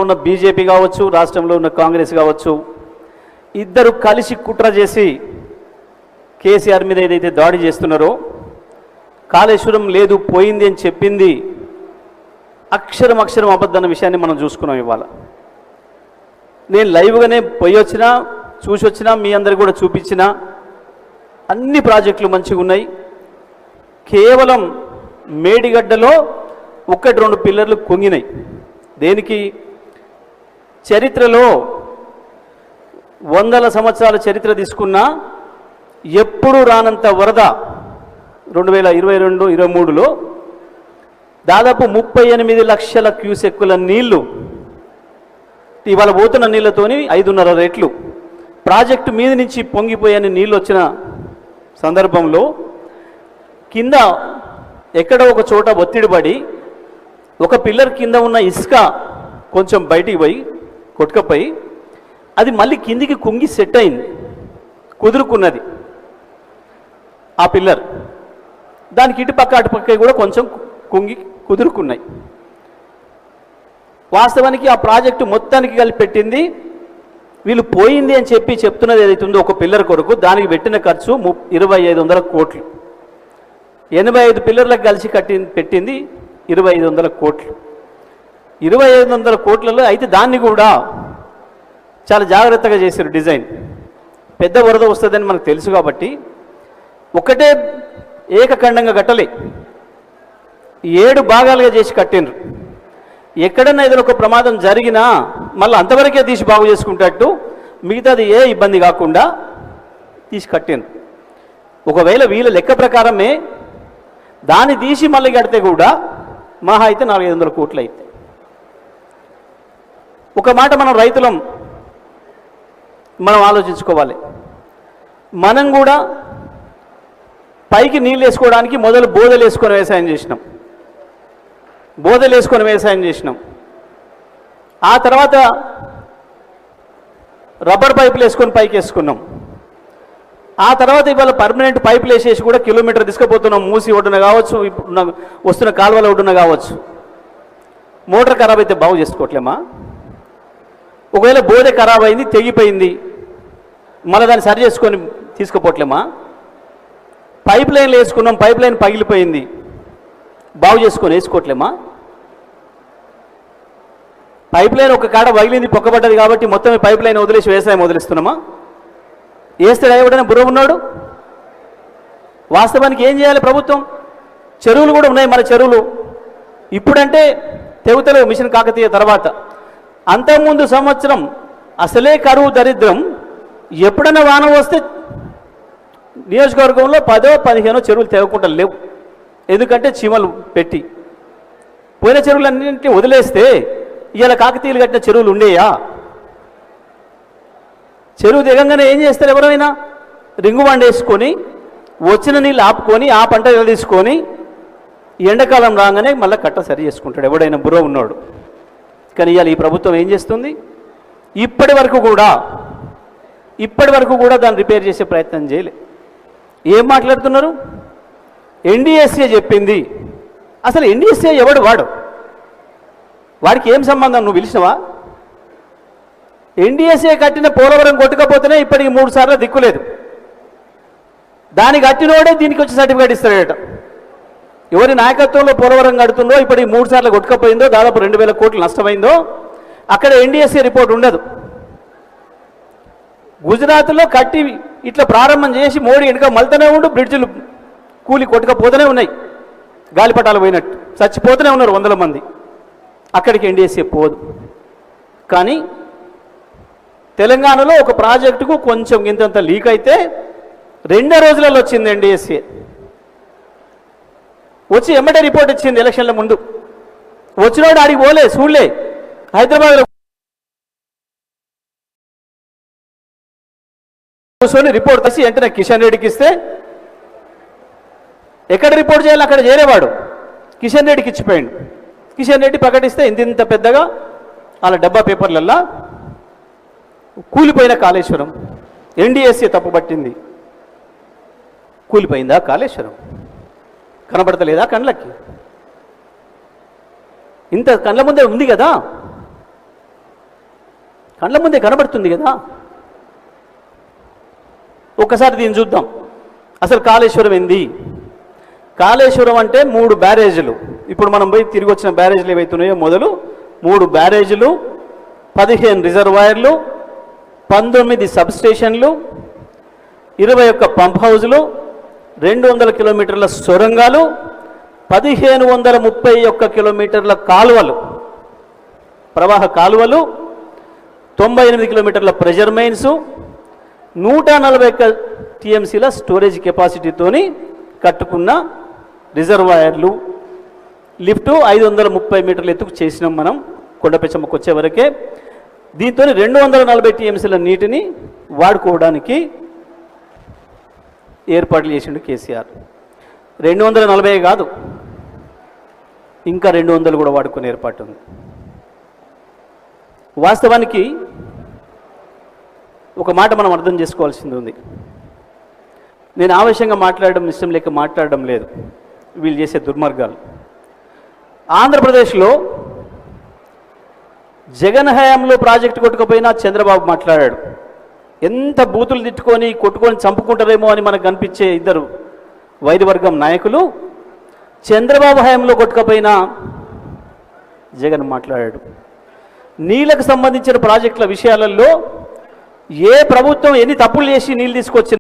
ఉన్న బీజేపీ కావచ్చు, రాష్ట్రంలో ఉన్న కాంగ్రెస్ కావచ్చు, ఇద్దరు కలిసి కుట్ర చేసి కేసీఆర్ మీద ఏదైతే దాడి చేస్తున్నారో, కాళేశ్వరం లేదు పోయింది అని చెప్పింది అక్షరం అబద్ధన్న విషయాన్ని మనం చూసుకున్నాం. ఇవాళ నేను లైవ్గానే పోయి వచ్చినా, చూసి వచ్చినా, మీ అందరికి కూడా చూపించిన అన్ని ప్రాజెక్టులు మంచిగా ఉన్నాయి. కేవలం మేడిగడ్డలో 1-2 పిల్లర్లు కుంగినాయి. దేనికి? చరిత్రలో 100 సంవత్సరాల చరిత్ర తీసుకున్నా ఎప్పుడూ రానంత వరద 2022-23లో దాదాపు 38 లక్షల క్యూసెక్కుల నీళ్లు ఇవాళ పోతున్న నీళ్లతోని 5.5 రెట్లు ప్రాజెక్టు మీద నుంచి పొంగిపోయని నీళ్ళు వచ్చిన సందర్భంలో కింద ఎక్కడో ఒక చోట ఒత్తిడి పడి ఒక పిల్లర్ కింద ఉన్న ఇసుక కొంచెం బయటికి పోయి కొట్టుకపోయి అది మళ్ళీ కిందికి కుంగి సెట్ అయింది, కుదురుకున్నది ఆ పిల్లర్. దానికి ఇటుపక్క అటుపక్క కూడా కొంచెం కుంగి కుదురుకున్నాయి. వాస్తవానికి ఆ ప్రాజెక్టు మొత్తానికి కలిపి పెట్టింది వీళ్ళు పోయింది అని చెప్పి చెప్తున్నది ఏదైతే ఉందో ఒక పిల్లర్ కొరకు దానికి పెట్టిన ఖర్చు 2500 కోట్లు. 85 పిల్లర్లకు కలిసి పెట్టింది 2500 కోట్లు. 2500 కోట్లలో అయితే దాన్ని కూడా చాలా జాగ్రత్తగా చేశారు డిజైన్. పెద్ద వరద వస్తుందని మనకు తెలుసు కాబట్టి ఒకటే ఏకఖండంగా కట్టలే, 7 భాగాలుగా చేసి కట్టిండ్రు. ఎక్కడన్నా ఏదైనా ఒక ప్రమాదం జరిగినా మళ్ళీ అంతవరకే తీసి బాగు చేసుకుంటట్టు మిగతాది ఏ ఇబ్బంది కాకుండా తీసి కట్టిండ్రు. ఒకవేళ వీళ్ళ లెక్క ప్రకారమే దాన్ని తీసి మళ్ళీ కడితే కూడా మహా అయితే 400-500 కోట్లు అయితే. ఒక మాట మనం రైతులం మనం ఆలోచించుకోవాలి. మనం కూడా పైకి నీళ్ళు వేసుకోవడానికి మొదలు బోదలు వేసుకొని వ్యవసాయం చేసినాం. ఆ తర్వాత రబ్బర్ పైపులు వేసుకొని పైకి వేసుకున్నాం. ఆ తర్వాత ఇవాళ పర్మనెంట్ పైపులు వేసేసి కూడా కిలోమీటర్ తీసుకుపోతున్నాం. మూసి ఒడ్డున కావచ్చు, ఇప్పుడు వస్తున్న కాలువల ఒడ్డున కావచ్చు. మోటార్ ఖరాబ్ అయితే బాగు చేసుకోవట్లేమా? ఒకవేళ బోధె ఖరాబ్ అయింది, తెగిపోయింది, మళ్ళీ దాన్ని సరి చేసుకొని తీసుకుపోవట్లేమా? పైప్ లైన్లు వేసుకున్నాం, పైప్ లైన్ పగిలిపోయింది, బాగు చేసుకొని వేసుకోవట్లేమా? పైప్ లైన్ ఒక కాడ పగిలింది, పొక్కబడ్డది కాబట్టి మొత్తం పైప్ లైన్ వదిలేసి వ్యవసాయం వదిలిస్తున్నామా? వేస్తే ఎవడైనా బుర్ర ఉన్నాడు? వాస్తవానికి ఏం చేయాలి ప్రభుత్వం? చెరువులు కూడా ఉన్నాయి మన చెరువులు. ఇప్పుడంటే తెగుతలేవు మిషన్ కాకతీయ తర్వాత. అంతకుముందు సంవత్సరం అసలే కరువు దరిద్రం. ఎప్పుడైనా వాన వస్తే నియోజకవర్గంలో 10-15 చెరువులు తెగకుండా లేవు. ఎందుకంటే చీమలు పెట్టి పోయిన చెరువులన్నింటినీ వదిలేస్తే ఇవాళ కాకతీయులు కట్టిన చెరువులు ఉండేయా? చెరువు దిగంగానే ఏం చేస్తారు? ఎవరైనా రింగు బండ వేసుకొని వచ్చిన నీళ్ళు ఆపుకొని ఆ పంట తీసుకొని ఎండాకాలం రాగానే మళ్ళీ కట్ట సరి చేసుకుంటాడు ఎవడైనా బుర్ర ఉన్నాడు. కానీ ఇవాళ ఈ ప్రభుత్వం ఏం చేస్తుంది? ఇప్పటి వరకు కూడా దాన్ని రిపేర్ చేసే ప్రయత్నం చేయలే. ఏం మాట్లాడుతున్నారు? ఎన్డీఎస్ఏ చెప్పింది. అసలు ఎన్డీఎస్ఏ ఎవడు? వాడికి ఏం సంబంధం? నువ్వు పిలిచినవా? ఎన్డీఎస్ఏ కట్టిన పోలవరం కొట్టుకపోతేనే ఇప్పటికి 3 సార్లు దిక్కులేదు. దానికి కట్టినోడే దీనికి వచ్చి సర్టిఫికేట్ ఇస్తాడట. ఎవరి నాయకత్వంలో పోలవరం కడుతుందో ఇప్పటికి 3 సార్లు కొట్టుకపోయిందో, దాదాపు 2000 కోట్లు నష్టమైందో అక్కడ ఎన్డీఎస్ఏ రిపోర్ట్ ఉండదు. గుజరాత్లో కట్టి ఇట్లా ప్రారంభం చేసి మోడీ వెనుక మళ్తూనే ఉండు, బ్రిడ్జిలు కూలి కొట్టుకపోతూనే ఉన్నాయి, గాలిపటాలు పోయినట్టు చచ్చిపోతూనే ఉన్నారు 100 మంది. అక్కడికి ఎన్డీఎస్ఏ పోదు. కానీ తెలంగాణలో ఒక ప్రాజెక్టుకు కొంచెం ఇంతంత లీక్ అయితే 2 రోజులలో వచ్చింది ఎన్డీఎస్ఏ. వచ్చి ఎమ్మటే రిపోర్ట్ ఇచ్చింది ఎలక్షన్ల ముందు. వచ్చినోడు ఆడికి పోలే, చూడలే. హైదరాబాద్లో కూర్చొని రిపోర్ట్ తెచ్చి వెంటనే కిషన్ రెడ్డికి ఇస్తే ఎక్కడ రిపోర్ట్ చేయాలి అక్కడ చేరేవాడు. కిషన్ రెడ్డికి ఇచ్చిపోయాడు. కిషన్ రెడ్డి ప్రకటిస్తే ఇంత పెద్దగా వాళ్ళ డబ్బా పేపర్లల్లా కూలిపోయిన కాళేశ్వరం. ఎన్డీఎస్ఏ తప్పుపట్టింది. కూలిపోయిందా కాళేశ్వరం? కనబడతలేదా కళ్ళకి? ఇంత కళ్ళ ముందే ఉంది కదా. కళ్ళ ముందే కనబడుతుంది కదా. ఒకసారి దీన్ని చూద్దాం. అసలు కాళేశ్వరం ఏంది? కాళేశ్వరం అంటే 3 బ్యారేజీలు. ఇప్పుడు మనం పోయి తిరిగి వచ్చిన బ్యారేజీలు ఏవైతున్నాయో మొదలు 3 బ్యారేజీలు, 15 రిజర్వాయర్లు, 19 సబ్స్టేషన్లు, 21 పంప్ హౌజులు, 200 కిలోమీటర్ల సొరంగాలు, 1531 కిలోమీటర్ల కాలువలు, ప్రవాహ కాలువలు, 98 కిలోమీటర్ల ప్రెజర్ మెయిన్స్, 141 టీఎంసీల స్టోరేజ్ కెపాసిటీతోని కట్టుకున్న రిజర్వాయర్లు, లిఫ్టు 530 మీటర్ల ఎత్తుకు చేసినాం మనం కొండపెచ్చమ్మకు వచ్చే వరకే. దీంతో 240 టీఎంసీల నీటిని వాడుకోవడానికి ఏర్పాట్లు చేసిండు కేసీఆర్. 240 కాదు, ఇంకా 200 కూడా వాడుకునే ఏర్పాటు ఉంది. వాస్తవానికి ఒక మాట మనం అర్థం చేసుకోవాల్సింది ఉంది. నేను ఆవేశంగా మాట్లాడడం ఇష్టం లేక మాట్లాడడం లేదు, వీళ్ళు చేసే దుర్మార్గాలు. ఆంధ్రప్రదేశ్లో జగన్ హయాంలో ప్రాజెక్టు కొట్టుకుపోయినా చంద్రబాబు మాట్లాడాడు. ఎంత బూతులు తిట్టుకొని కొట్టుకొని చంపుకుంటారేమో అని మనకు కనిపించే ఇద్దరు వైద్యవర్గం నాయకులు చంద్రబాబు హయాంలో కొట్టుకుపోయినా జగన్ మాట్లాడాడు. నీళ్ళకు సంబంధించిన ప్రాజెక్టుల విషయాలలో ఏ ప్రభుత్వం ఎన్ని తప్పులు చేసి నీళ్ళు తీసుకొచ్చి